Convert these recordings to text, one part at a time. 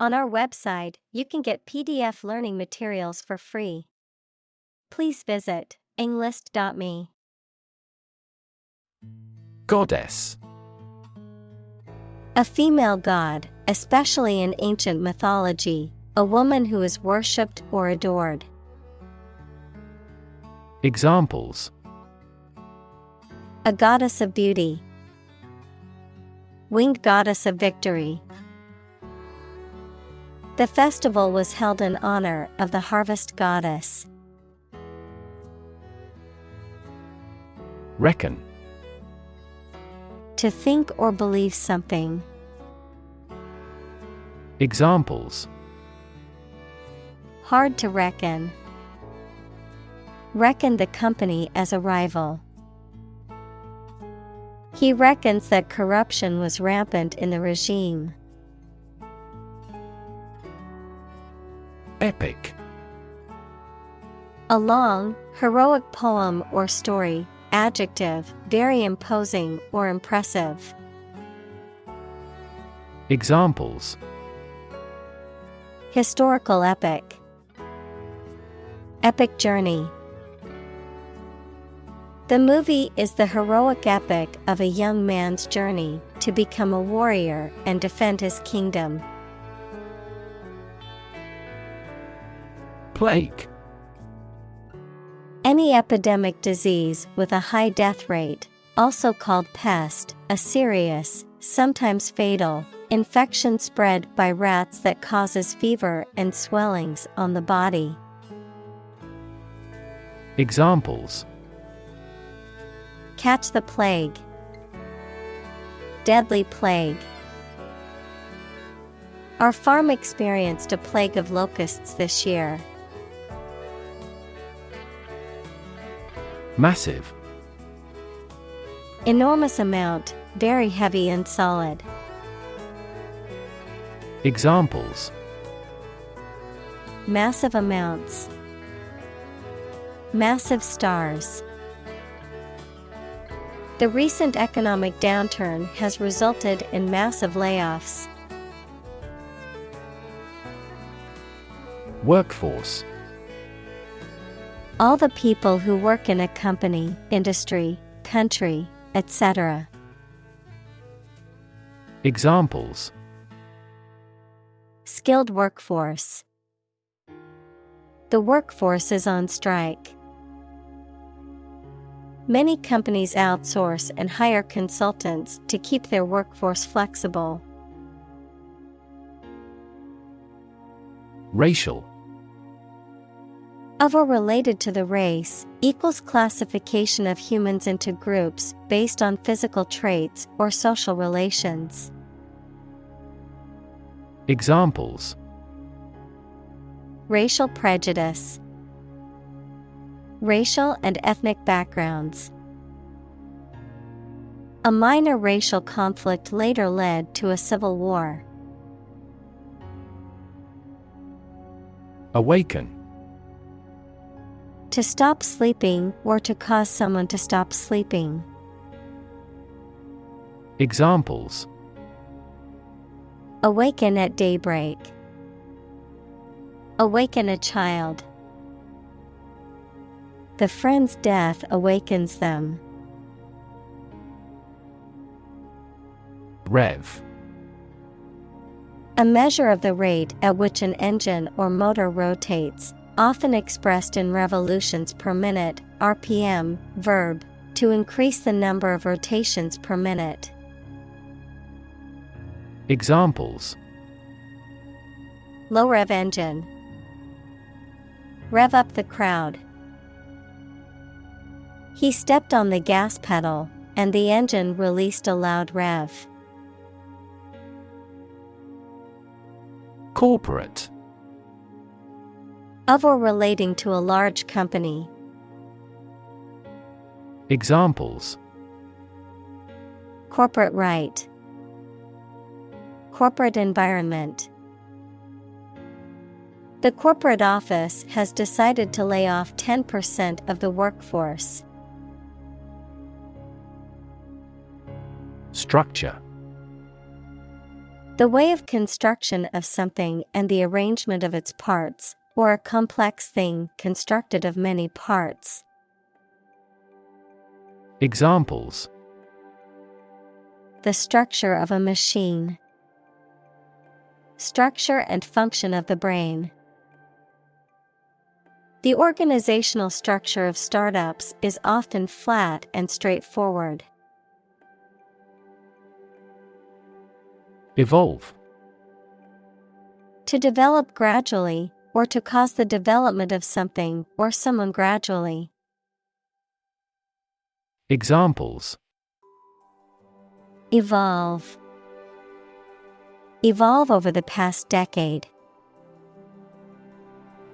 On our website, you can get PDF learning materials for free. Please visit englist.me. Goddess. A female god, especially in ancient mythology, a woman who is worshipped or adored. Examples: A goddess of beauty. Winged goddess of victory. The festival was held in honor of the harvest goddess. Reckon. To think or believe something. Examples: Hard to reckon. Reckon the company as a rival. He reckons that corruption was rampant in the regime. Epic. A long, heroic poem or story. Adjective, very imposing or impressive. Examples: Historical epic. Epic journey. The movie is the heroic epic of a young man's journey to become a warrior and defend his kingdom. Plague. Any epidemic disease with a high death rate, also called pest, a serious, sometimes fatal, infection spread by rats that causes fever and swellings on the body. Examples: Catch the plague. Deadly plague. Our farm experienced a plague of locusts this year. Massive. Enormous amount, very heavy and solid. Examples: Massive amounts. Massive stars. The recent economic downturn has resulted in massive layoffs. Workforce. All the people who work in a company, industry, country, etc. Examples: Skilled workforce. The workforce is on strike. Many companies outsource and hire consultants to keep their workforce flexible. Racial. Of or related to the race, equals classification of humans into groups based on physical traits or social relations. Examples: Racial prejudice. Racial and ethnic backgrounds. A minor racial conflict later led to a civil war. Awaken. To stop sleeping or to cause someone to stop sleeping. Examples: Awaken at daybreak. Awaken a child. The friend's death awakens them. Rev. A measure of the rate at which an engine or motor rotates, often expressed in revolutions per minute, RPM, verb, to increase the number of rotations per minute. Examples: Low rev engine. Rev up the crowd. He stepped on the gas pedal, and the engine released a loud rev. Corporate. Of or relating to a large company. Examples: Corporate right. Corporate environment. The corporate office has decided to lay off 10% of the workforce. Structure. The way of construction of something and the arrangement of its parts, or a complex thing constructed of many parts. Examples: The structure of a machine. Structure and function of the brain. The organizational structure of startups is often flat and straightforward. Evolve. To develop gradually, or to cause the development of something or someone gradually. Examples: Evolve. Evolve over the past decade.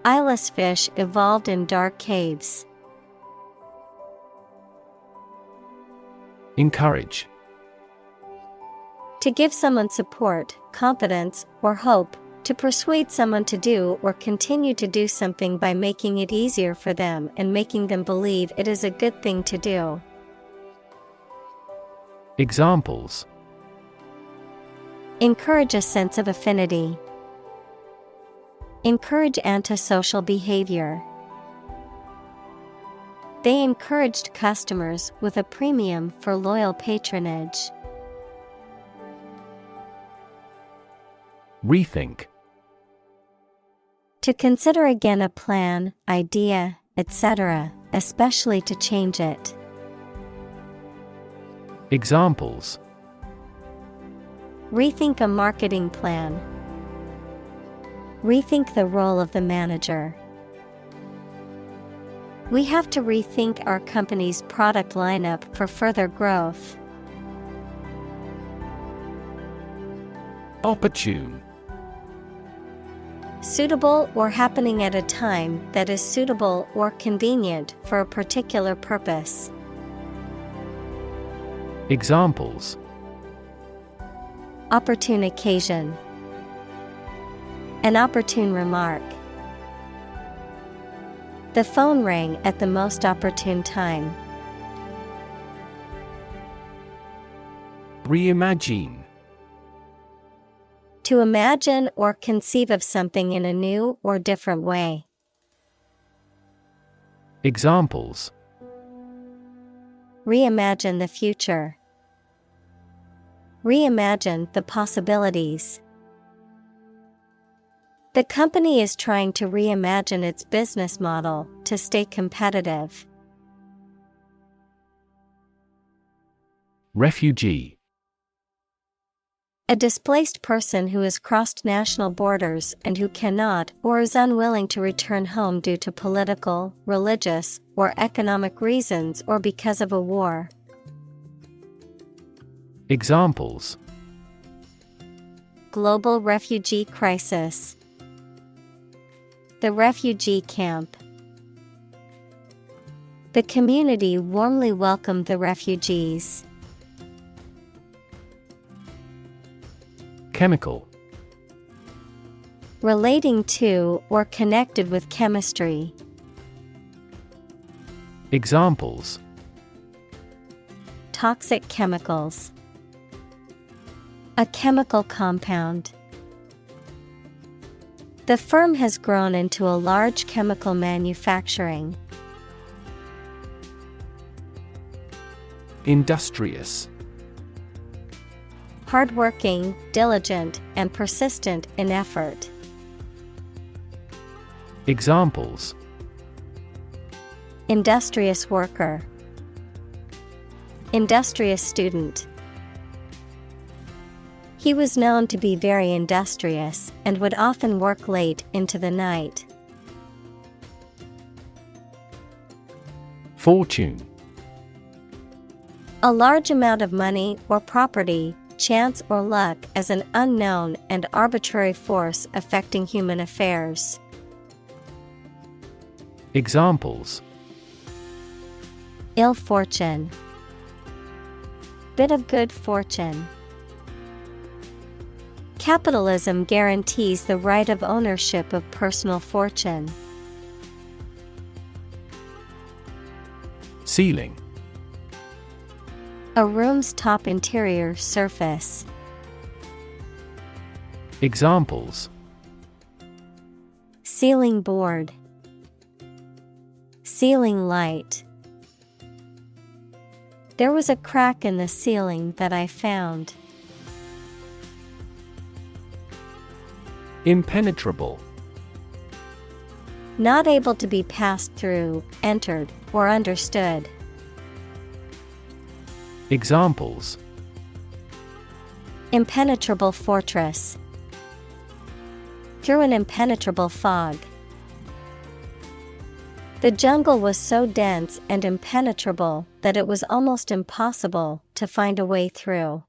Eyeless fish evolved in dark caves. Encourage. To give someone support, confidence, or hope, to persuade someone to do or continue to do something by making it easier for them and making them believe it is a good thing to do. Examples: Encourage a sense of affinity. Encourage antisocial behavior. They encouraged customers with a premium for loyal patronage. Rethink. To consider again a plan, idea, etc., especially to change it. Examples: Rethink a marketing plan. Rethink the role of the manager. We have to rethink our company's product lineup for further growth. Opportune. Suitable or happening at a time that is suitable or convenient for a particular purpose. Examples: Opportune occasion. An opportune remark. The phone rang at the most opportune time. Reimagine. To imagine or conceive of something in a new or different way. Examples: Reimagine the future. Reimagine the possibilities. The company is trying to reimagine its business model to stay competitive. Refugee. A displaced person who has crossed national borders and who cannot or is unwilling to return home due to political, religious, or economic reasons or because of a war. Examples: Global refugee crisis. The refugee camp. The community warmly welcomed the refugees. Chemical. Relating to or connected with chemistry. Examples: Toxic chemicals. A chemical compound. The firm has grown into a large chemical manufacturing. Industrious. Hardworking, diligent, and persistent in effort. Examples: Industrious worker. Industrious student. He was known to be very industrious and would often work late into the night. Fortune. A large amount of money or property, chance or luck as an unknown and arbitrary force affecting human affairs. Examples: Ill fortune. Bit of good fortune. Capitalism guarantees the right of ownership of personal fortune. Ceiling. A room's top interior surface. Examples: ceiling board, ceiling light. There was a crack in the ceiling that I found. Impenetrable. Not able to be passed through, entered, or understood. Examples: impenetrable fortress, through an impenetrable fog. The jungle was so dense and impenetrable that it was almost impossible to find a way through.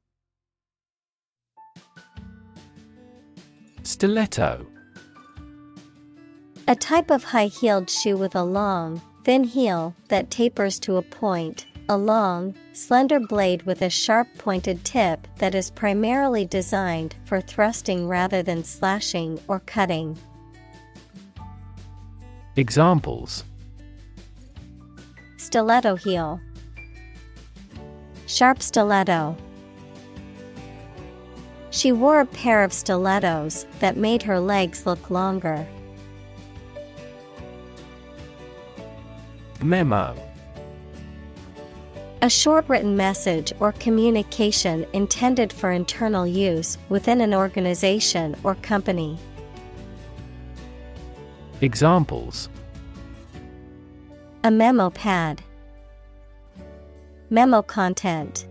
Stiletto. A type of high-heeled shoe with a long, thin heel that tapers to a point, a long, slender blade with a sharp-pointed tip that is primarily designed for thrusting rather than slashing or cutting. Examples: stiletto heel, sharp stiletto. She wore a pair of stilettos that made her legs look longer. Memo. A short written message or communication intended for internal use within an organization or company. Examples: a memo pad, memo content.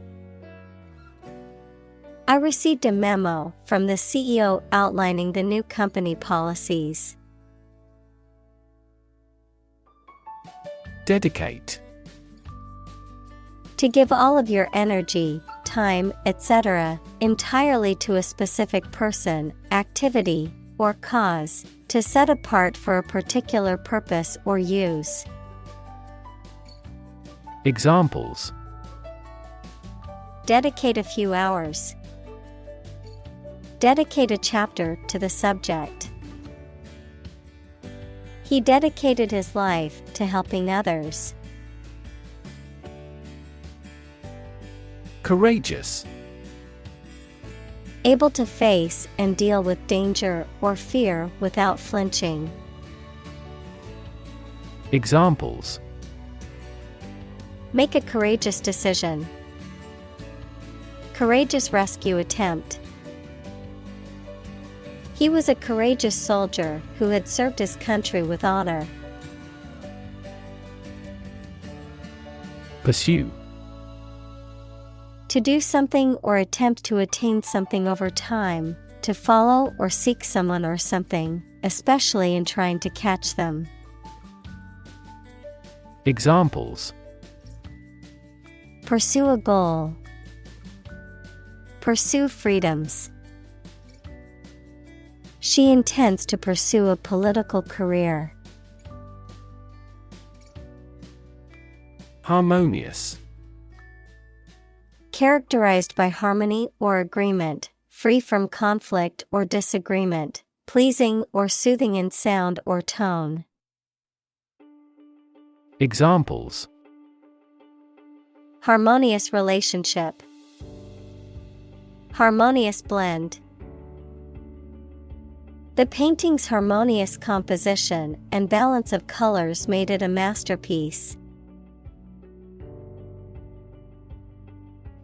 I received a memo from the CEO outlining the new company policies. Dedicate. To give all of your energy, time, etc., entirely to a specific person, activity, or cause, to set apart for a particular purpose or use. Examples: dedicate a few hours. Dedicate a chapter to the subject. He dedicated his life to helping others. Courageous. Able to face and deal with danger or fear without flinching. Examples: make a courageous decision. Courageous rescue attempt. He was a courageous soldier who had served his country with honor. Pursue. To do something or attempt to attain something over time, to follow or seek someone or something, especially in trying to catch them. Examples: pursue a goal. Pursue freedoms. She intends to pursue a political career. Harmonious. Characterized by harmony or agreement, free from conflict or disagreement, pleasing or soothing in sound or tone. Examples: harmonious relationship. Harmonious blend. The painting's harmonious composition and balance of colors made it a masterpiece.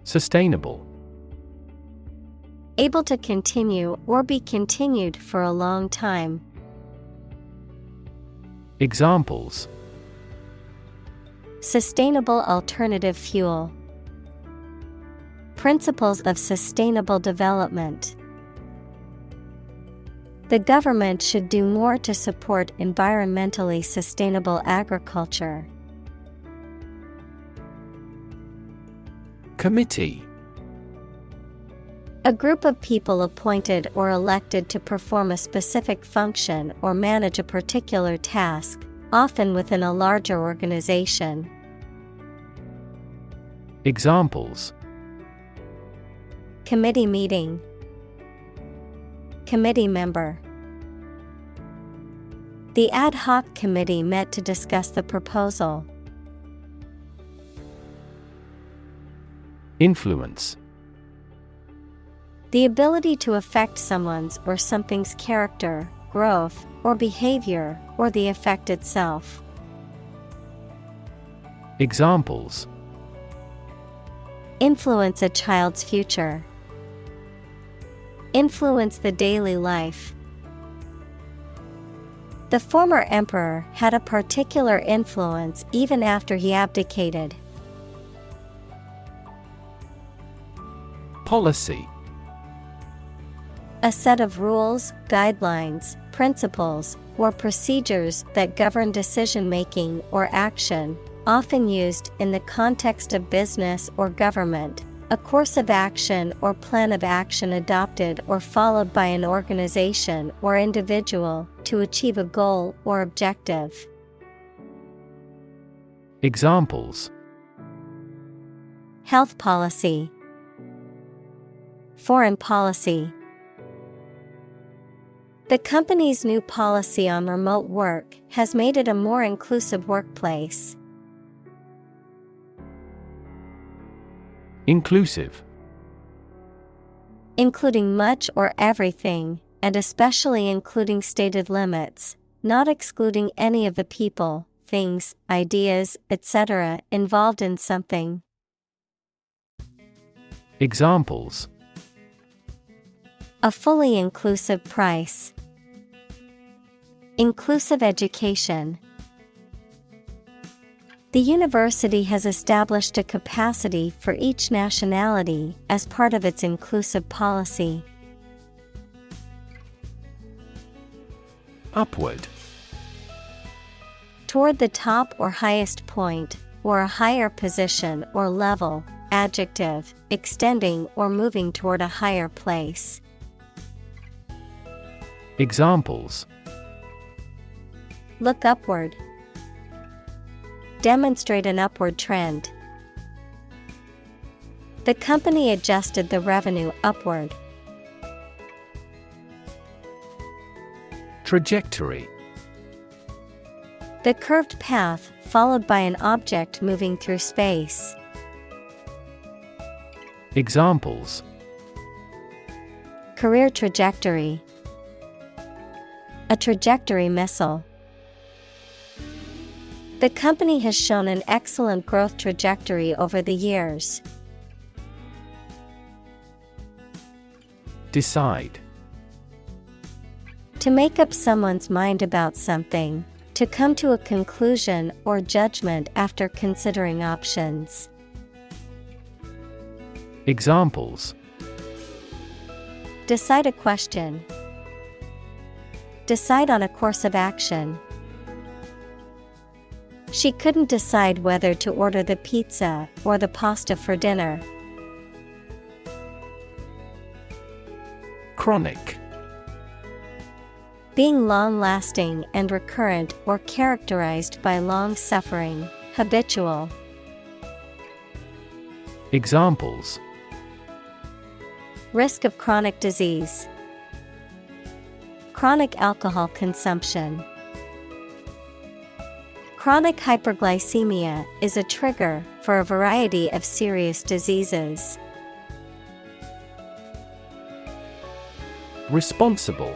Sustainable. Able to continue or be continued for a long time. Examples: sustainable alternative fuel. Principles of sustainable development. The government should do more to support environmentally sustainable agriculture. Committee. A group of people appointed or elected to perform a specific function or manage a particular task, often within a larger organization. Examples: committee meeting. Committee member. The ad hoc committee met to discuss the proposal. Influence. The ability to affect someone's or something's character, growth, or behavior, or the effect itself. Examples: influence a child's future. Influence the daily life. The former emperor had a particular influence even after he abdicated. Policy: a set of rules, guidelines, principles, or procedures that govern decision-making or action, often used in the context of business or government. A course of action or plan of action adopted or followed by an organization or individual to achieve a goal or objective. Examples: health policy. Foreign policy. The company's new policy on remote work has made it a more inclusive workplace. Inclusive: including much or everything, and especially including stated limits, not excluding any of the people, things, ideas, etc. involved in something. Examples: a fully inclusive price. Inclusive education. The university has established a capacity for each nationality as part of its inclusive policy. Upward: toward the top or highest point, or a higher position or level. Adjective, extending or moving toward a higher place. Examples: look upward. Demonstrate an upward trend. The company adjusted the revenue upward. Trajectory: the curved path followed by an object moving through space. Examples: career trajectory. A trajectory missile. The company has shown an excellent growth trajectory over the years. Decide: to make up someone's mind about something, to come to a conclusion or judgment after considering options. Examples: decide a question. Decide on a course of action. She couldn't decide whether to order the pizza or the pasta for dinner. Chronic: being long-lasting and recurrent or characterized by long suffering, habitual. Examples: risk of chronic disease. Chronic alcohol consumption. Chronic hyperglycemia is a trigger for a variety of serious diseases. Responsible: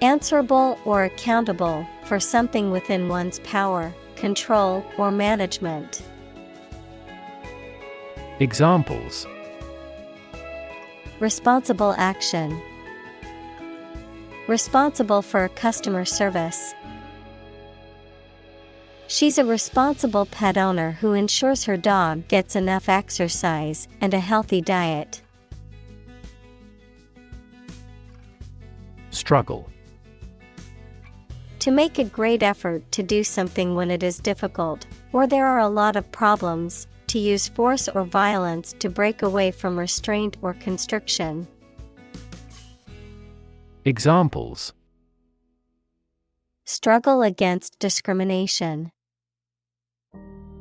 answerable or accountable for something within one's power, control, or management. Examples: responsible action. Responsible for customer service. She's a responsible pet owner who ensures her dog gets enough exercise and a healthy diet. Struggle: to make a great effort to do something when it is difficult, or there are a lot of problems, to use force or violence to break away from restraint or constriction. Examples: struggle against discrimination.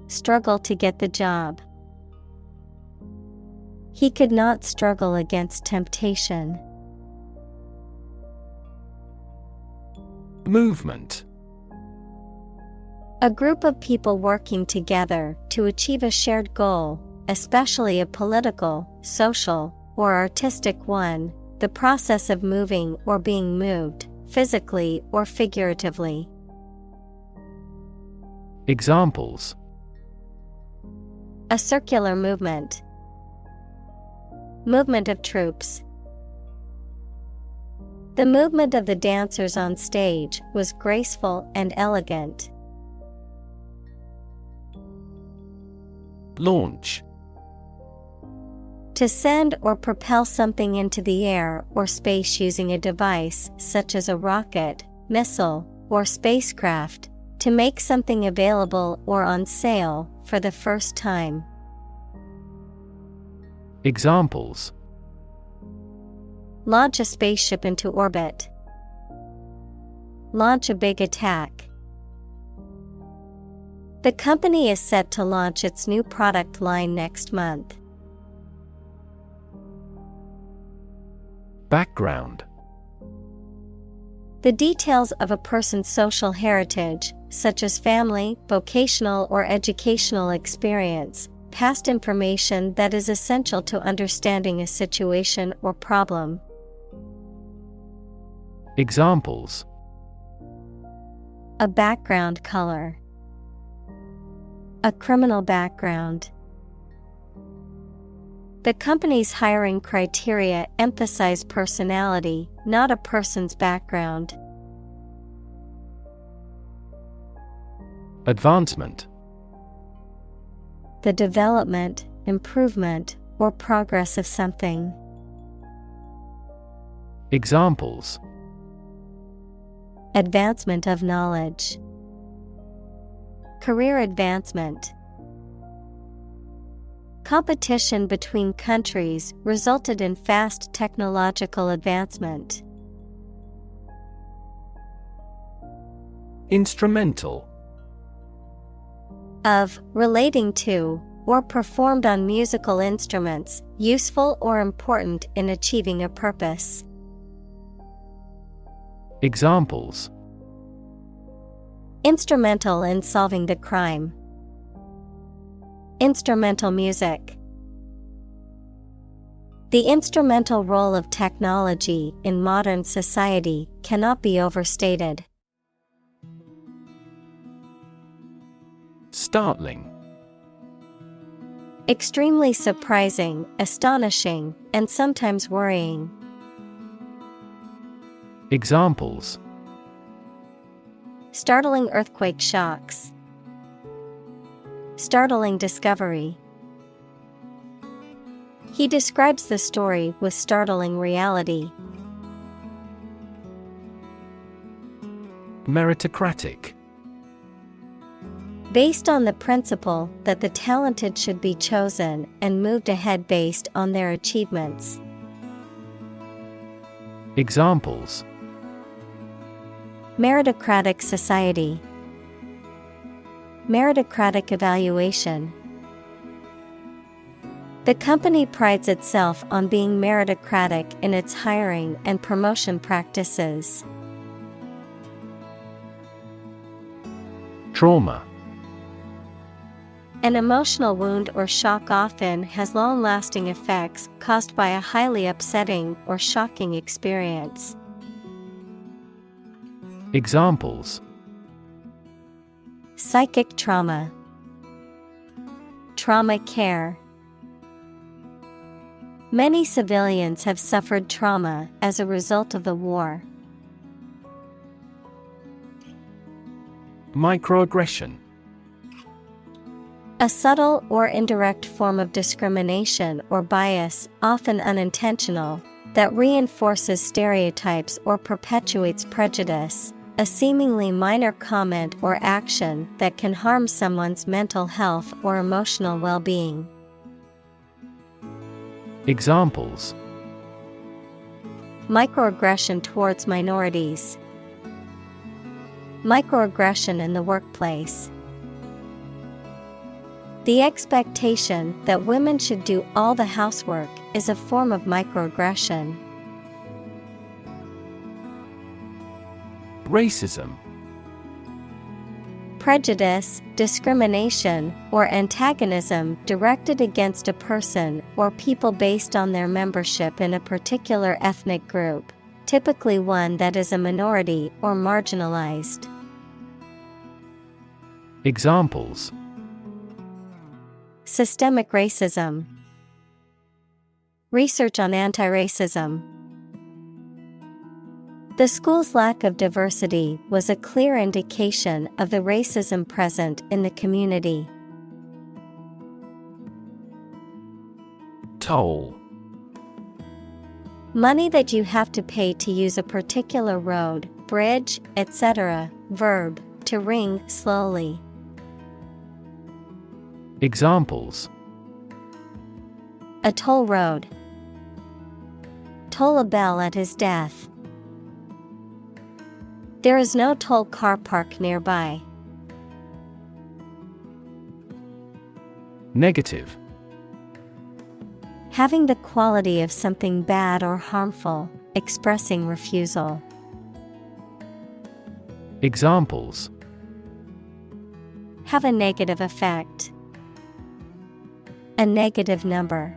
Struggle to get the job. He could not struggle against temptation. Movement: a group of people working together to achieve a shared goal, especially a political, social, or artistic one, the process of moving or being moved, physically or figuratively. Examples: A circular movement. Movement of troops. The movement of the dancers on stage was graceful and elegant. Launch. To send or propel something into the air or space using a device such as a rocket, missile, or spacecraft, to make something available or on sale for the first time. Examples: Launch a spaceship into orbit. Launch a big attack. The company is set to launch its new product line next month. Background. The details of a person's social heritage, such as family, vocational or educational experience, past information that is essential to understanding a situation or problem. Examples: A background color. A criminal background. The company's hiring criteria emphasize personality, not a person's background. Advancement. The development, improvement, or progress of something. Examples: Advancement of knowledge. Career advancement. Competition between countries resulted in fast technological advancement. Instrumental. Of, relating to, or performed on musical instruments, useful or important in achieving a purpose. Examples: Instrumental in solving the crime. Instrumental music. The instrumental role of technology in modern society cannot be overstated. Startling. Extremely surprising, astonishing, and sometimes worrying. Examples: Startling earthquake shocks. Startling discovery. He describes the story with startling reality. Meritocratic. Based on the principle that the talented should be chosen and moved ahead based on their achievements. Examples: Meritocratic society. Meritocratic evaluation. The company prides itself on being meritocratic in its hiring and promotion practices. Trauma. An emotional wound or shock often has long-lasting effects caused by a highly upsetting or shocking experience. Examples: Psychic trauma. Trauma care. Many civilians have suffered trauma as a result of the war. Microaggression. A subtle or indirect form of discrimination or bias, often unintentional, that reinforces stereotypes or perpetuates prejudice. A seemingly minor comment or action that can harm someone's mental health or emotional well-being. Examples: Microaggression towards minorities. Microaggression in the workplace. The expectation that women should do all the housework is a form of microaggression. Racism. Prejudice, discrimination, or antagonism directed against a person or people based on their membership in a particular ethnic group, typically one that is a minority or marginalized. Examples: Systemic racism. Research on anti-racism. The school's lack of diversity was a clear indication of the racism present in the community. Toll. Money that you have to pay to use a particular road, bridge, etc. Verb, to ring slowly. Examples: A toll road. Toll a bell at his death. There is no toll car park nearby. Negative. Having the quality of something bad or harmful, expressing refusal. Examples: Have a negative effect. A negative number.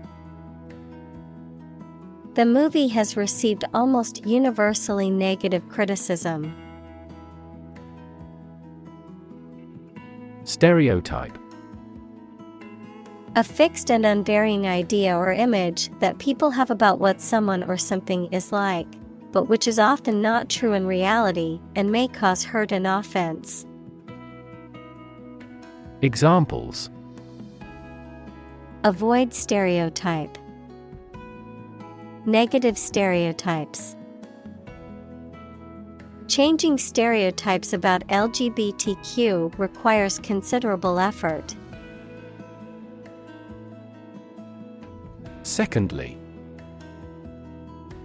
The movie has received almost universally negative criticism. Stereotype. A fixed and unvarying idea or image that people have about what someone or something is like, but which is often not true in reality and may cause hurt and offense. Examples: Avoid stereotype. Negative stereotypes. Changing stereotypes about LGBTQ requires considerable effort. Secondly.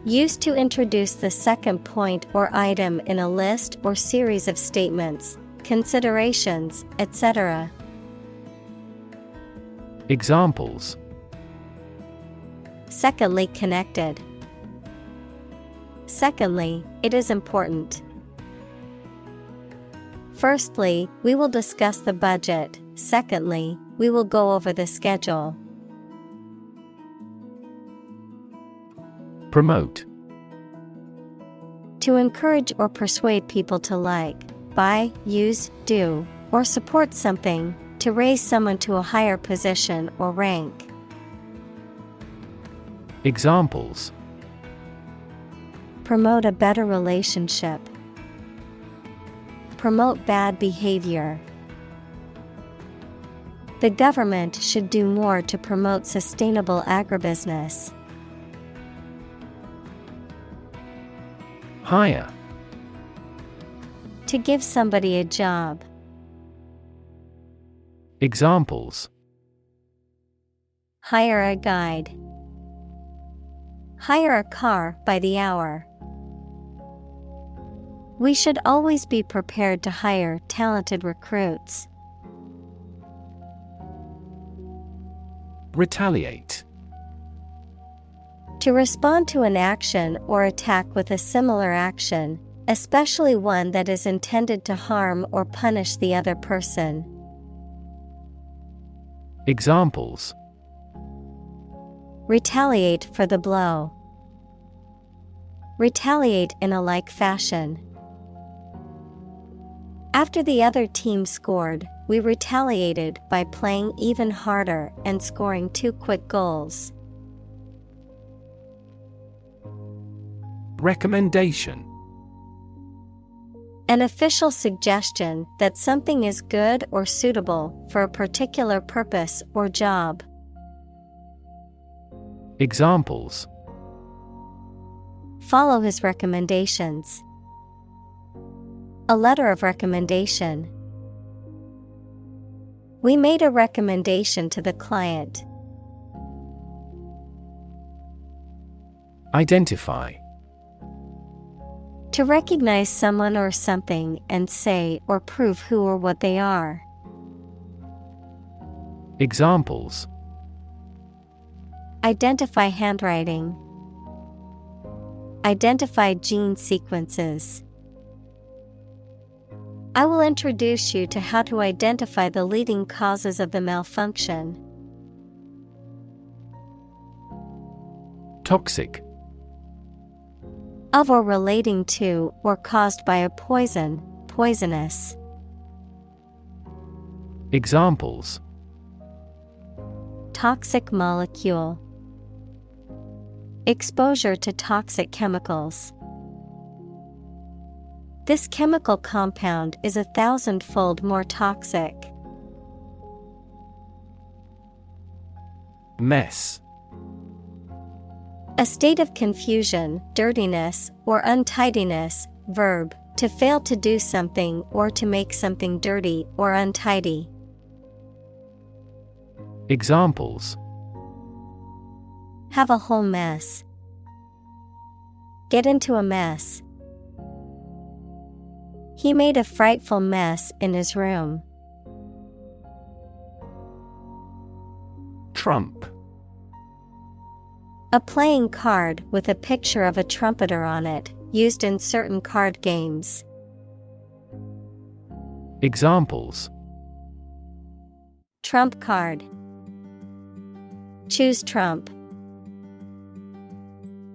Used to introduce the second point or item in a list or series of statements, considerations, etc. Examples: Secondly connected. Secondly, it is important. Firstly, we will discuss the budget. Secondly, we will go over the schedule. Promote. To encourage or persuade people to like, buy, use, do, or support something, to raise someone to a higher position or rank. Examples: Promote a better relationship. Promote bad behavior. The government should do more to promote sustainable agribusiness. Hire. To give somebody a job. Examples: Hire a guide. Hire a car by the hour. We should always be prepared to hire talented recruits. Retaliate. To respond to an action or attack with a similar action, especially one that is intended to harm or punish the other person. Examples: Retaliate for the blow. Retaliate in a like fashion. After the other team scored, we retaliated by playing even harder and scoring 2 quick goals. Recommendation. An official suggestion that something is good or suitable for a particular purpose or job. Examples: Follow his recommendations. A letter of recommendation. We made a recommendation to the client. Identify. To recognize someone or something and say or prove who or what they are. Examples: Identify handwriting. Identify gene sequences. I will introduce you to how to identify the leading causes of the malfunction. Toxic. Of or relating to or caused by a poison, poisonous. Examples: Toxic molecule. Exposure to toxic chemicals. This chemical compound is 1,000-fold more toxic. Mess. A state of confusion, dirtiness, or untidiness. Verb, to fail to do something or to make something dirty or untidy. Examples: Have a whole mess. Get into a mess. He made a frightful mess in his room. Trump. A playing card with a picture of a trumpeter on it, used in certain card games. Examples: Trump card. Choose trump.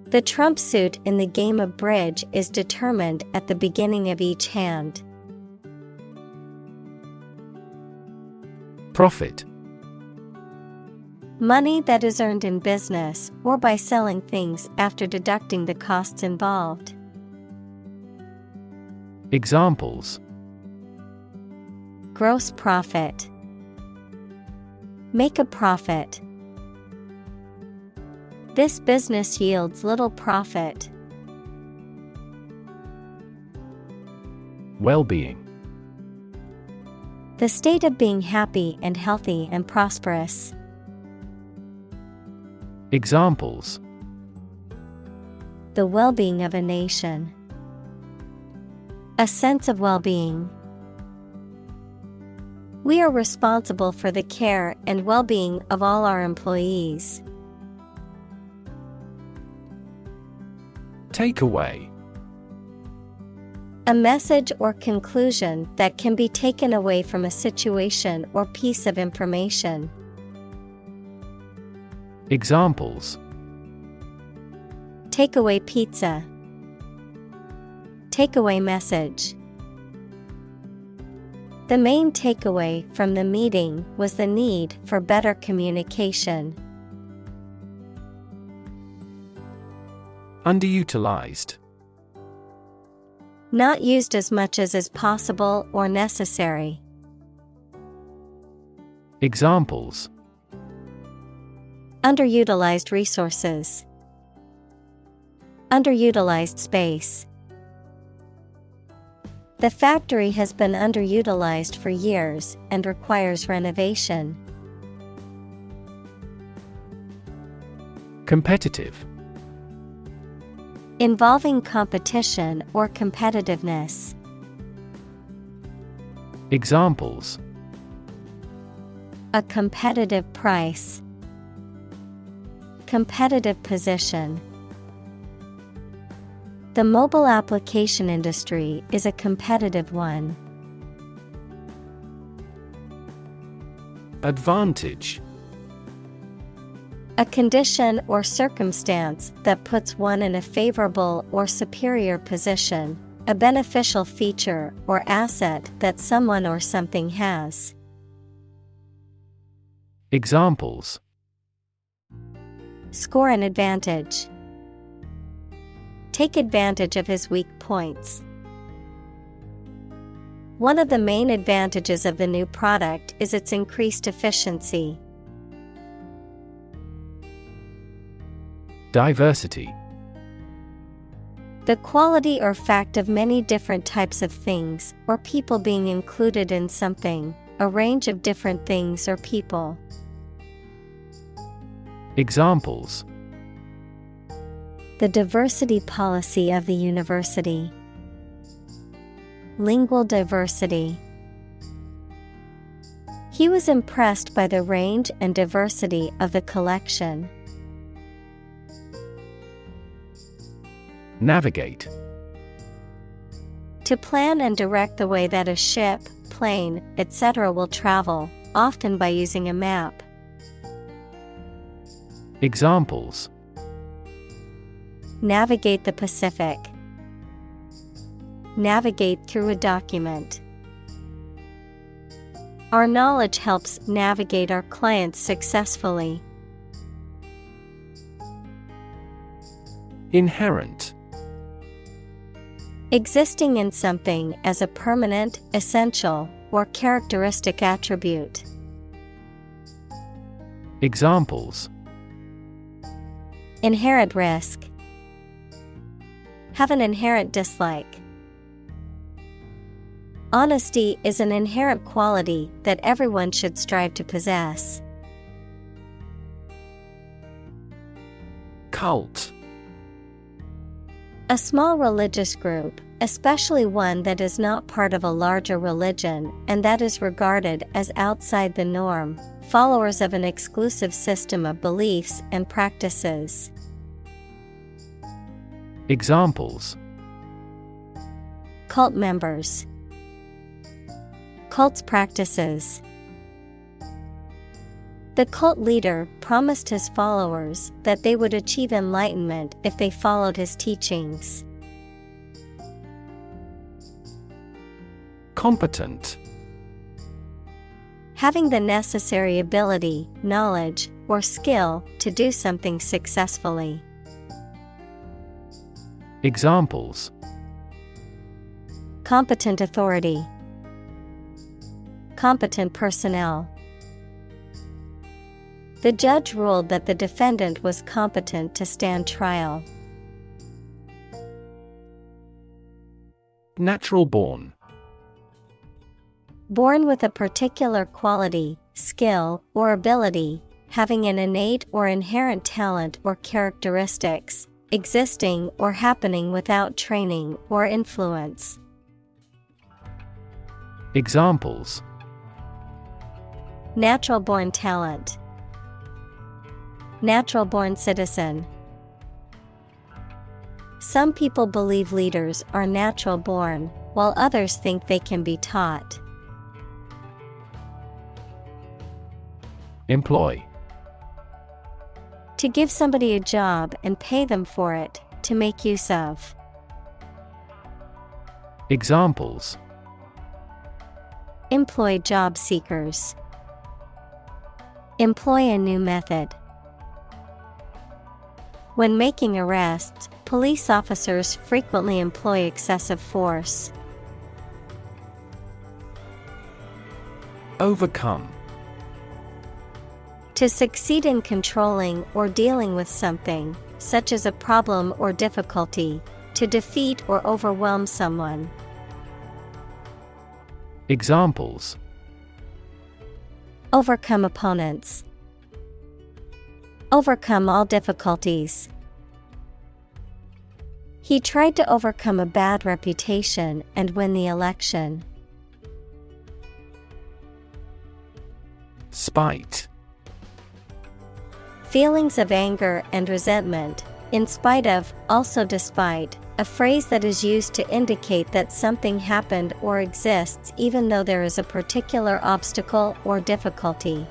The trump suit in the game of bridge is determined at the beginning of each hand. Profit. Money that is earned in business or by selling things after deducting the costs involved. Examples: Gross profit. Make a profit. This business yields little profit. Well-being. The state of being happy and healthy and prosperous. Examples: The well-being of a nation. A sense of well-being. We are responsible for the care and well-being of all our employees. Takeaway. A message or conclusion that can be taken away from a situation or piece of information. Examples: Takeaway pizza. Takeaway message. The main takeaway from the meeting was the need for better communication. Underutilized. Not used as much as is possible or necessary. Examples: Underutilized resources. Underutilized space. The factory has been underutilized for years and requires renovation. Competitive. Involving competition or competitiveness. Examples: A competitive price. Competitive position. The mobile application industry is a competitive one. Advantage. A condition or circumstance that puts one in a favorable or superior position, a beneficial feature or asset that someone or something has. Examples: Score an advantage. Take advantage of his weak points. One of the main advantages of the new product is its increased efficiency. Diversity. The quality or fact of many different types of things or people being included in something, a range of different things or people. Examples: The diversity policy of the university. Lingual diversity. He was impressed by the range and diversity of the collection. Navigate. To plan and direct the way that a ship, plane, etc. will travel, often by using a map. Examples: Navigate the Pacific. Navigate through a document. Our knowledge helps navigate our clients successfully. Inherent. Existing in something as a permanent, essential, or characteristic attribute. Examples: Inherent risk. Have an inherent dislike. Honesty is an inherent quality that everyone should strive to possess. Cult. A small religious group, especially one that is not part of a larger religion and that is regarded as outside the norm, followers of an exclusive system of beliefs and practices. Examples: Cult members. Cult's practices. The cult leader promised his followers that they would achieve enlightenment if they followed his teachings. Competent. Having the necessary ability, knowledge, or skill to do something successfully. Examples: Competent authority. Competent personnel. The judge ruled that the defendant was competent to stand trial. Natural born. Born with a particular quality, skill, or ability, having an innate or inherent talent or characteristics, existing or happening without training or influence. Examples: Natural born talent. Natural born citizen. Some people believe leaders are natural born, while others think they can be taught. Employ. To give somebody a job and pay them for it, to make use of. Examples: Employ job seekers. Employ a new method. When making arrests, police officers frequently employ excessive force. Overcome. To succeed in controlling or dealing with something, such as a problem or difficulty, to defeat or overwhelm someone. Examples: Overcome opponents. Overcome all difficulties. He tried to overcome a bad reputation and win the election. Spite. Feelings of anger and resentment, in spite of, also despite, a phrase that is used to indicate that something happened or exists even though there is a particular obstacle or difficulty.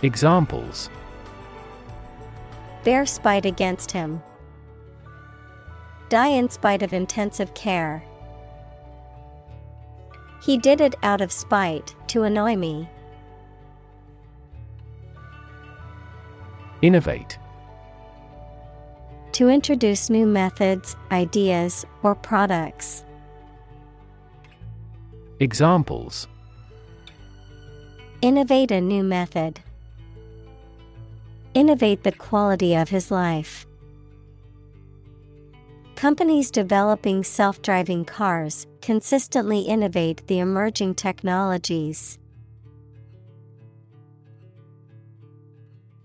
Examples: Bear spite against him. Die in spite of intensive care. He did it out of spite, to annoy me. Innovate. To introduce new methods, ideas, or products. Examples: Innovate a new method. Innovate the quality of his life. Companies developing self-driving cars consistently innovate the emerging technologies.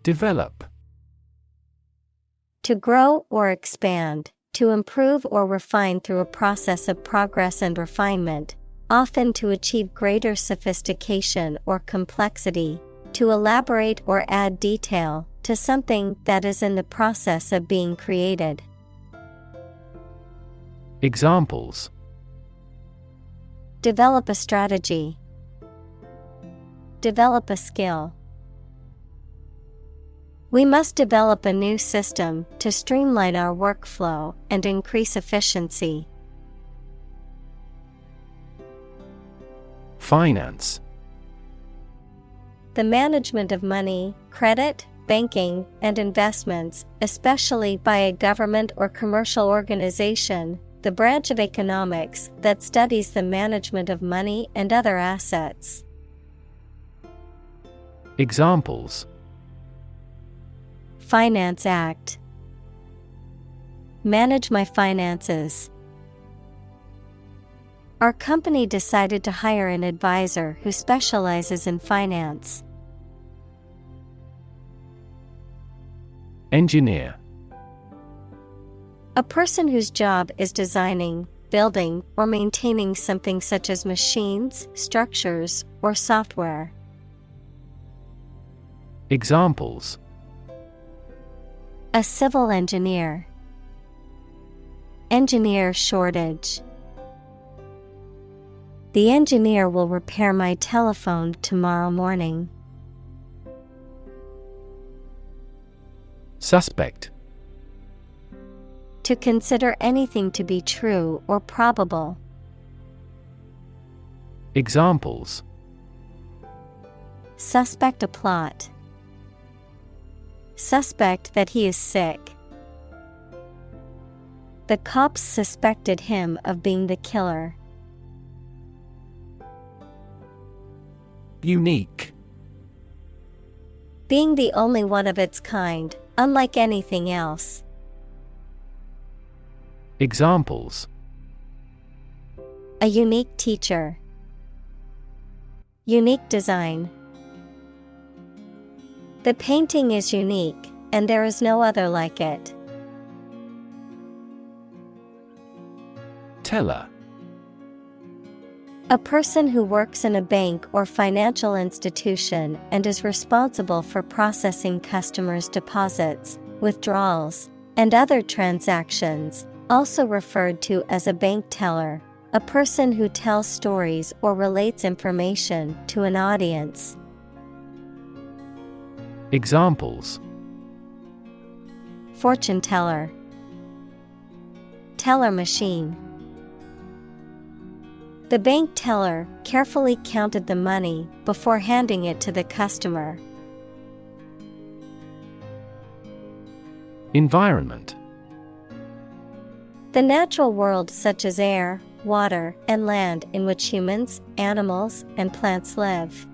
Develop. To grow or expand, to improve or refine through a process of progress and refinement, often to achieve greater sophistication or complexity, to elaborate or add detail to something that is in the process of being created. Examples: develop a strategy, develop a skill. We must develop a new system to streamline our workflow and increase efficiency. Finance. The management of money, credit, banking, and investments, especially by a government or commercial organization, the branch of economics that studies the management of money and other assets. Examples: Finance Act. Manage my finances. Our company decided to hire an advisor who specializes in finance. Engineer. A person whose job is designing, building, or maintaining something such as machines, structures, or software. Examples: A civil engineer. Engineer shortage. The engineer will repair my telephone tomorrow morning. Suspect. To consider anything to be true or probable. Examples: Suspect a plot. Suspect that he is sick. The cops suspected him of being the killer. Unique. Being the only one of its kind, unlike anything else. Examples: A unique teacher. Unique design. The painting is unique, and there is no other like it. Teller. A person who works in a bank or financial institution and is responsible for processing customers' deposits, withdrawals, and other transactions, also referred to as a bank teller, a person who tells stories or relates information to an audience. Examples: Fortune teller. Teller machine. The bank teller carefully counted the money before handing it to the customer. Environment. The natural world such as air, water, and land in which humans, animals, and plants live.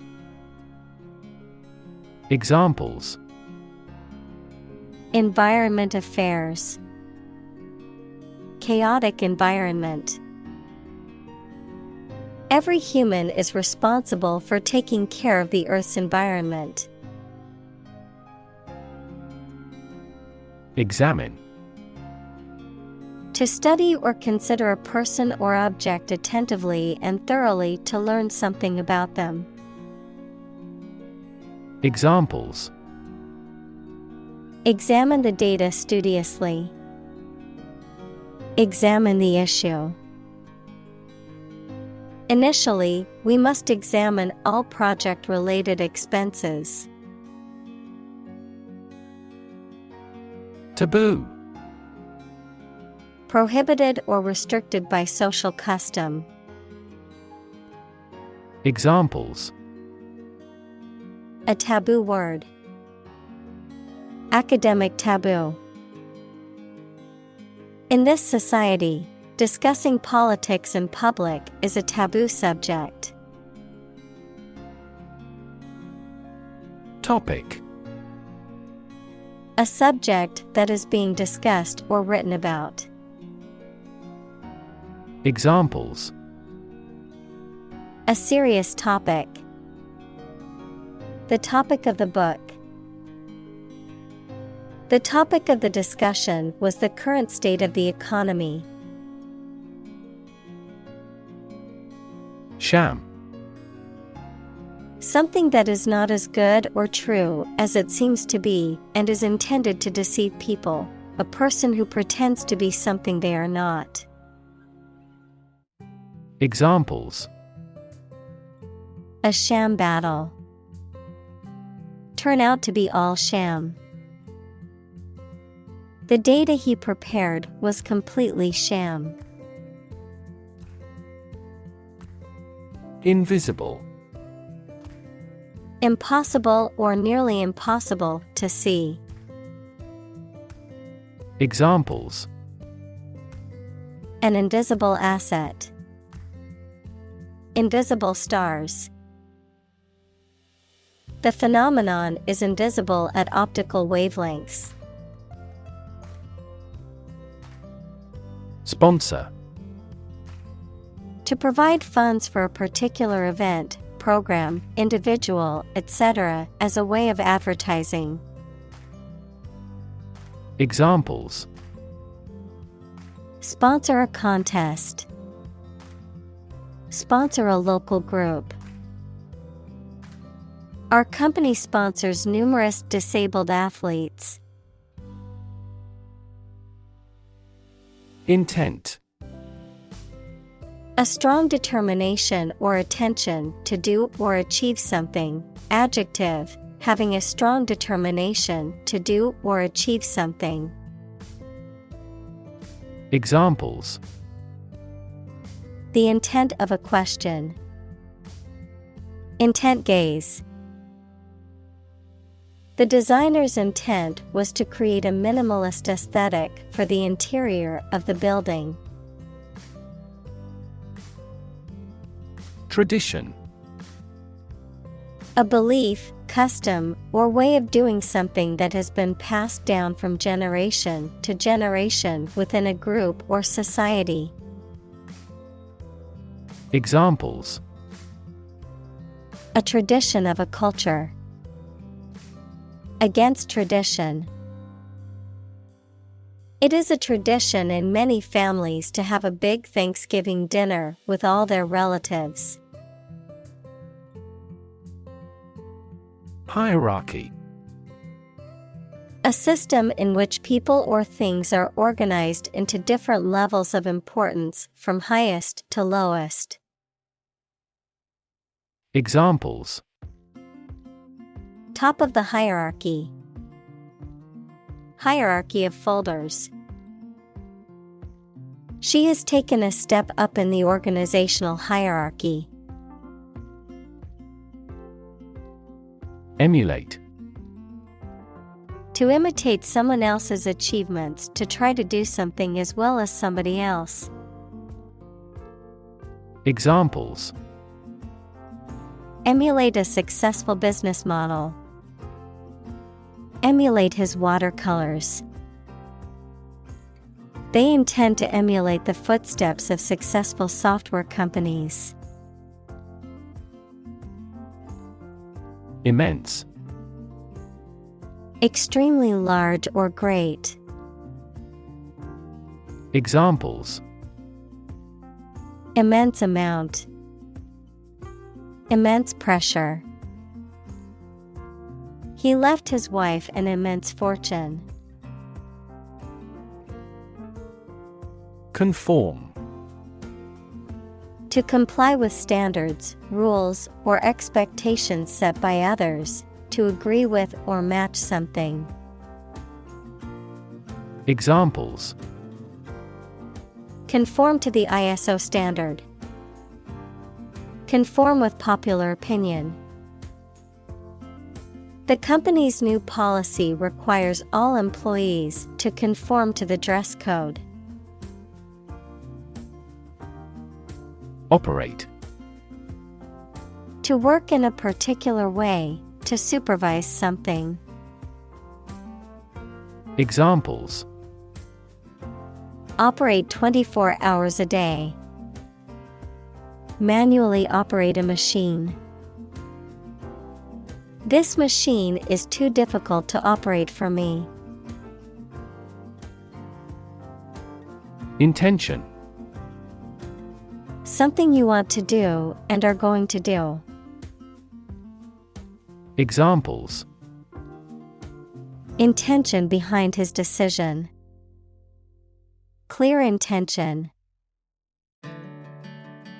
Examples: Environment affairs. Chaotic environment. Every human is responsible for taking care of the Earth's environment. Examine. To study or consider a person or object attentively and thoroughly to learn something about them. Examples: Examine the data studiously. Examine the issue. Initially, we must examine all project-related expenses. Taboo. Prohibited or restricted by social custom. Examples: A taboo word. Academic taboo. In this society, discussing politics in public is a taboo subject. Topic. A subject that is being discussed or written about. Examples: A serious topic. The topic of the book. The topic of the discussion was the current state of the economy. Sham. Something that is not as good or true as it seems to be and is intended to deceive people, a person who pretends to be something they are not. Examples: a sham battle. Turn out to be all sham. The data he prepared was completely sham. Invisible. Impossible or nearly impossible to see. Examples: an invisible asset. Invisible stars. The phenomenon is invisible at optical wavelengths. Sponsor. To provide funds for a particular event, program, individual, etc., as a way of advertising. Examples: sponsor a contest. Sponsor a local group. Our company sponsors numerous disabled athletes. Intent. A strong determination or attention to do or achieve something. Adjective, having a strong determination to do or achieve something. Examples: the intent of a question. Intent gaze. The designer's intent was to create a minimalist aesthetic for the interior of the building. Tradition. A belief, custom, or way of doing something that has been passed down from generation to generation within a group or society. Examples: a tradition of a culture. Against tradition. It is a tradition in many families to have a big Thanksgiving dinner with all their relatives. Hierarchy. A system in which people or things are organized into different levels of importance from highest to lowest. Examples: top of the hierarchy. Hierarchy of folders. She has taken a step up in the organizational hierarchy. Emulate. To imitate someone else's achievements, to try to do something as well as somebody else. Examples: emulate a successful business model. Emulate his watercolors. They intend to emulate the footsteps of successful software companies. Immense. Extremely large or great. Examples: immense amount. Immense pressure. He left his wife an immense fortune. Conform. To comply with standards, rules, or expectations set by others, to agree with or match something. Examples: conform to the ISO standard. Conform with popular opinion. The company's new policy requires all employees to conform to the dress code. Operate. To work in a particular way, to supervise something. Examples: operate 24 hours a day. Manually operate a machine. This machine is too difficult to operate for me. Intention. Something you want to do and are going to do. Examples: intention behind his decision. Clear intention.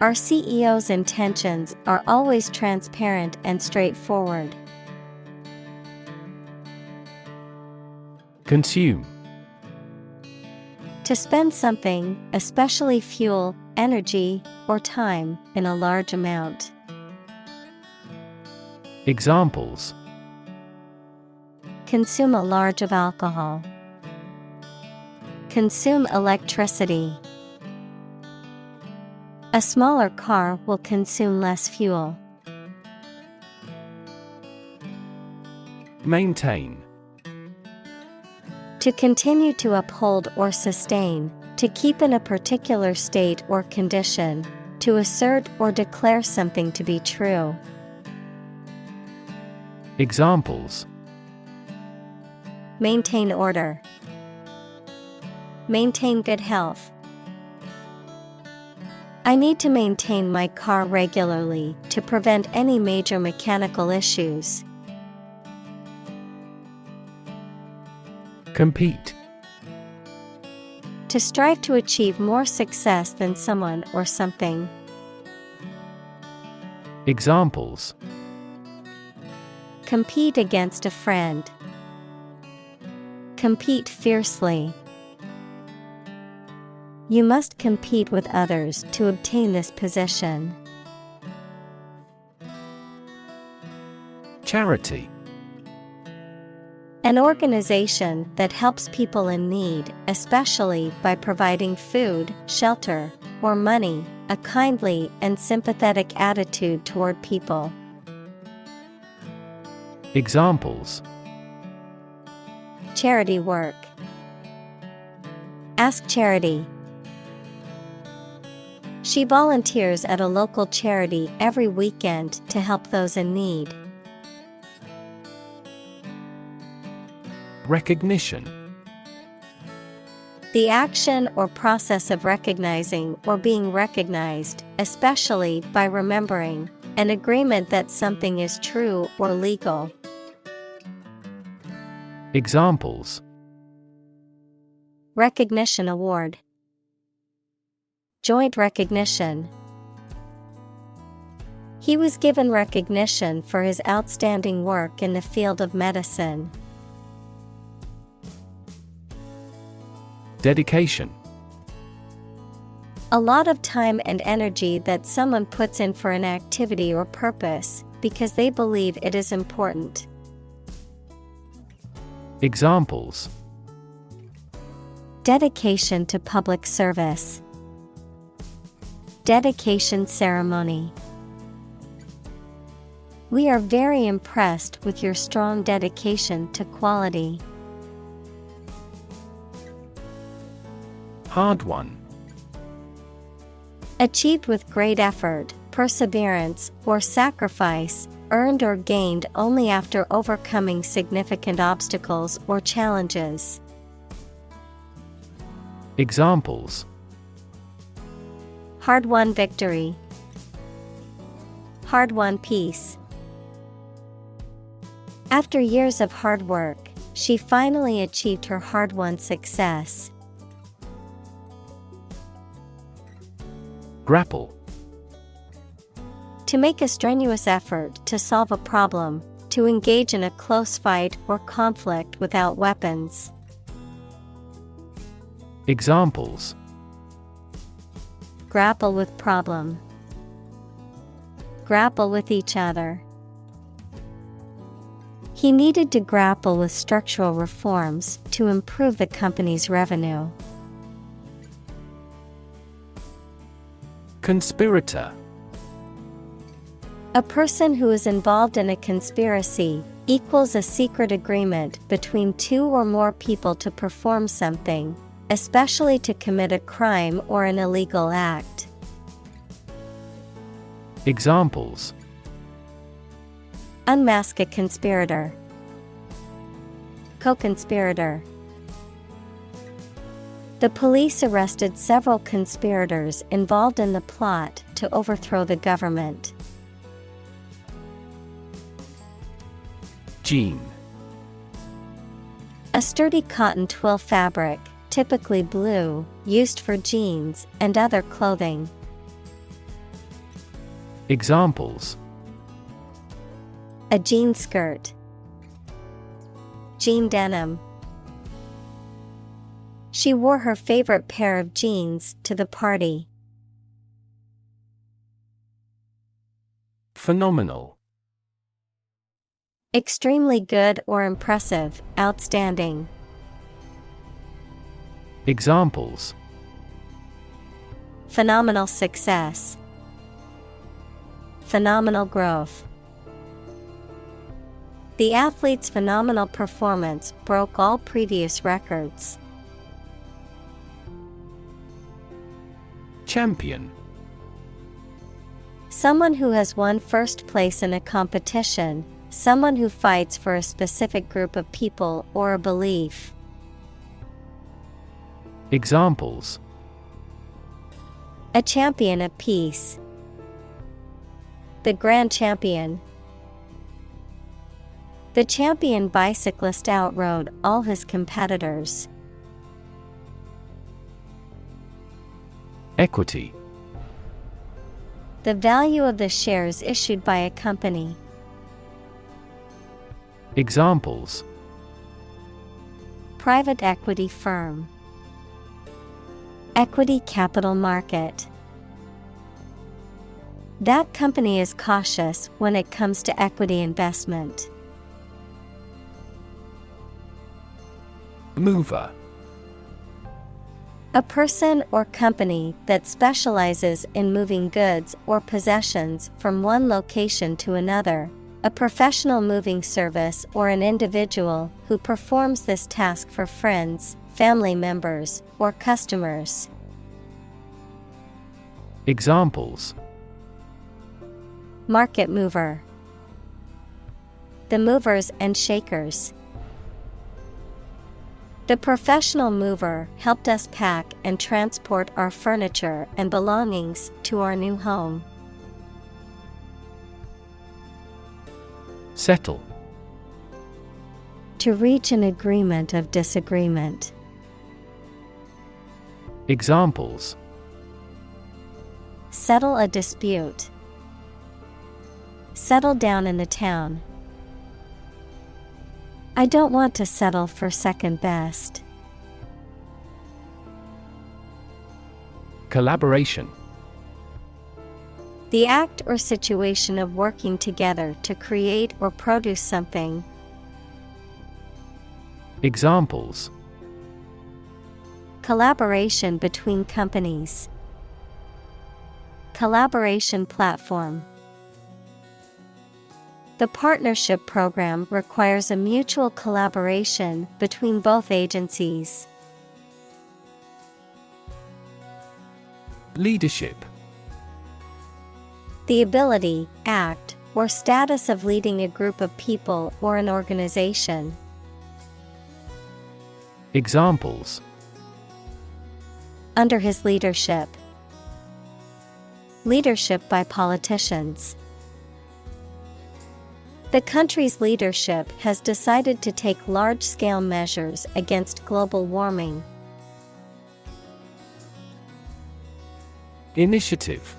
Our CEO's intentions are always transparent and straightforward. Consume. To spend something, especially fuel, energy, or time, in a large amount. Examples: Consume a large of alcohol. Consume electricity. A smaller car will consume less fuel. Maintain. To continue to uphold or sustain, to keep in a particular state or condition, to assert or declare something to be true. Examples: Maintain order. Maintain good health. I need to maintain my car regularly to prevent any major mechanical issues. Compete. To strive to achieve more success than someone or something. Examples: Compete against a friend. Compete fiercely. You must compete with others to obtain this position. Charity. An organization that helps people in need, especially by providing food, shelter, or money, a kindly and sympathetic attitude toward people. Examples: Charity work. Ask charity. She volunteers at a local charity every weekend to help those in need. Recognition. The action or process of recognizing or being recognized, especially by remembering, an agreement that something is true or legal. Examples: Recognition award. Joint recognition. He was given recognition for his outstanding work in the field of medicine. Dedication. A lot of time and energy that someone puts in for an activity or purpose, because they believe it is important. Examples: Dedication to public service. Dedication ceremony. We are very impressed with your strong dedication to quality. Hard-won. Achieved with great effort, perseverance, or sacrifice, earned or gained only after overcoming significant obstacles or challenges. Examples: Hard-won victory. Hard-won peace. After years of hard work, she finally achieved her hard-won success. Grapple. To make a strenuous effort to solve a problem, to engage in a close fight or conflict without weapons. Examples: Grapple with problem. Grapple with each other. He needed to grapple with structural reforms to improve the company's revenue. Conspirator. A person who is involved in a conspiracy equals a secret agreement between two or more people to perform something, especially to commit a crime or an illegal act. Examples: Unmask a conspirator. Co-conspirator. The police arrested several conspirators involved in the plot to overthrow the government. Jean. A sturdy cotton twill fabric, typically blue, used for jeans and other clothing. Examples: a jean skirt, jean denim. She wore her favorite pair of jeans to the party. Phenomenal. Extremely good or impressive, outstanding. Examples: Phenomenal success, phenomenal growth. The athlete's phenomenal performance broke all previous records. Champion. Someone who has won first place in a competition, someone who fights for a specific group of people or a belief. Examples: A champion of peace, the grand champion. The champion bicyclist outrode all his competitors. Equity. The value of the shares issued by a company. Examples: Private equity firm, equity capital market. That company is cautious when it comes to equity investment. Mover. A person or company that specializes in moving goods or possessions from one location to another, a professional moving service or an individual who performs this task for friends, family members, or customers. Examples: Market mover, the movers and shakers. The professional mover helped us pack and transport our furniture and belongings to our new home. Settle. To reach an agreement of disagreement. Examples: Settle a dispute, settle down in the town. I don't want to settle for second best. Collaboration. The act or situation of working together to create or produce something. Examples: Collaboration between companies. Collaboration platform. The partnership program requires a mutual collaboration between both agencies. Leadership. The ability, act, or status of leading a group of people or an organization. Examples: Under his leadership. Leadership by politicians. The country's leadership has decided to take large-scale measures against global warming. Initiative.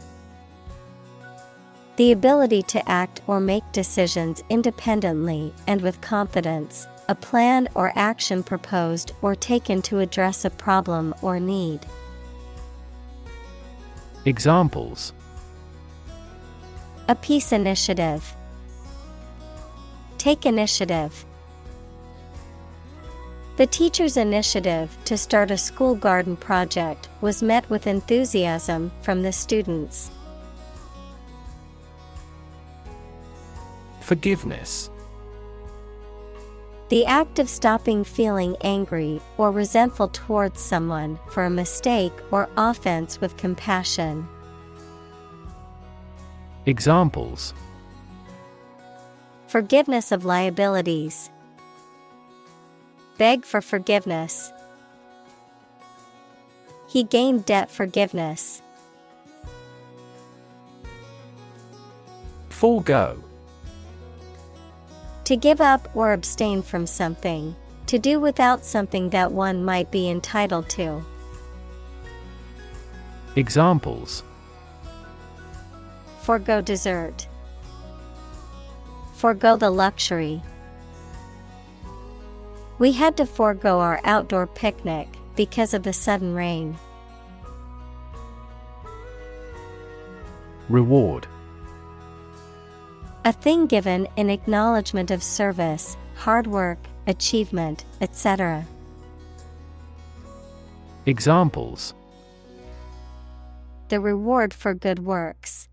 The ability to act or make decisions independently and with confidence, a plan or action proposed or taken to address a problem or need. Examples: A peace initiative. Take initiative. The teacher's initiative to start a school garden project was met with enthusiasm from the students. Forgiveness. The act of stopping feeling angry or resentful towards someone for a mistake or offense with compassion. Examples: Forgiveness of liabilities. Beg for forgiveness. He gained debt forgiveness. Forego. To give up or abstain from something. To do without something that one might be entitled to. Forgo dessert. Forgo the luxury. We had to forgo our outdoor picnic because of the sudden rain. Reward. A thing given in acknowledgement of service, hard work, achievement, etc. Examples: The reward for good works.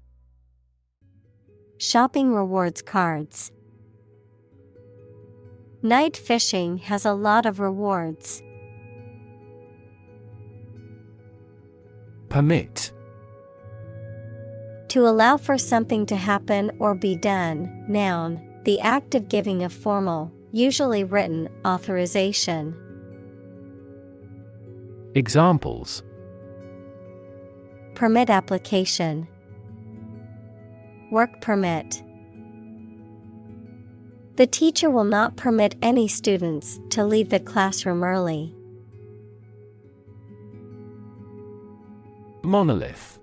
Shopping rewards cards. Night fishing has a lot of rewards. Permit. To allow for something to happen or be done. Noun, the act of giving a formal, usually written, authorization. Examples: Permit application. Work permit. The teacher will not permit any students to leave the classroom early. Monolith.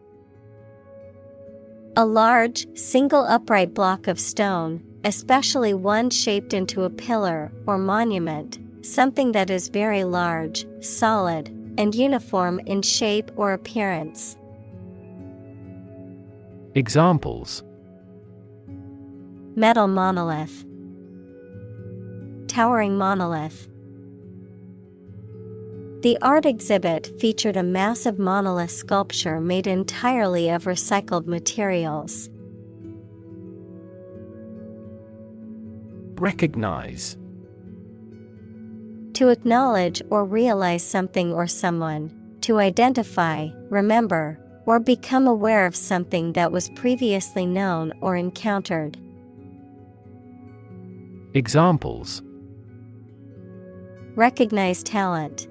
A large, single upright block of stone, especially one shaped into a pillar or monument, something that is very large, solid, and uniform in shape or appearance. Examples: Metal monolith. Towering monolith. The art exhibit featured a massive monolith sculpture made entirely of recycled materials. Recognize. To acknowledge or realize something or someone, to identify, remember, or become aware of something that was previously known or encountered. Examples: Recognize talent.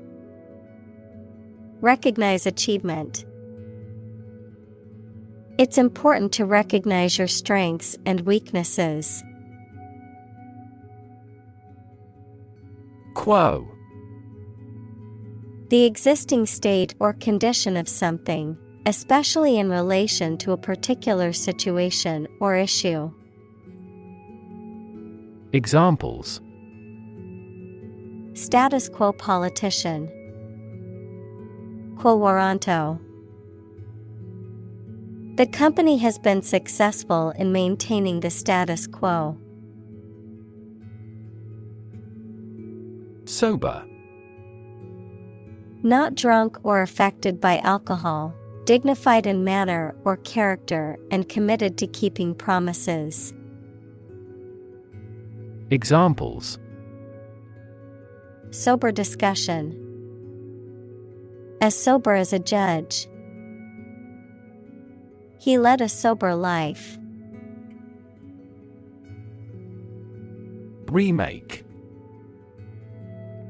Recognize achievement. It's important to recognize your strengths and weaknesses. Quo. The existing state or condition of something, especially in relation to a particular situation or issue. Examples: Status quo politician. Quo warranto. The company has been successful in maintaining the status quo. Sober. Not drunk or affected by alcohol, dignified in manner or character and committed to keeping promises. Examples: Sober discussion. As sober as a judge. He led a sober life. Remake.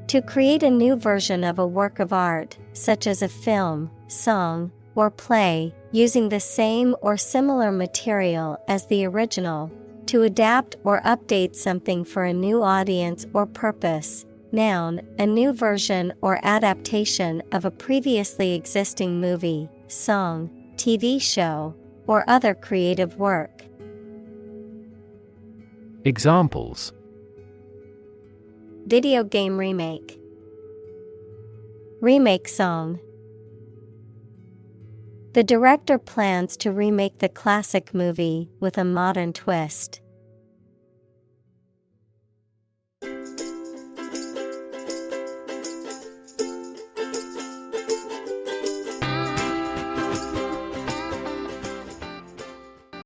To create a new version of a work of art, such as a film, song, or play, using the same or similar material as the original. To adapt or update something for a new audience or purpose. Noun, a new version or adaptation of a previously existing movie, song, TV show, or other creative work. Examples: Video game remake. Remake song. The director plans to remake the classic movie with a modern twist.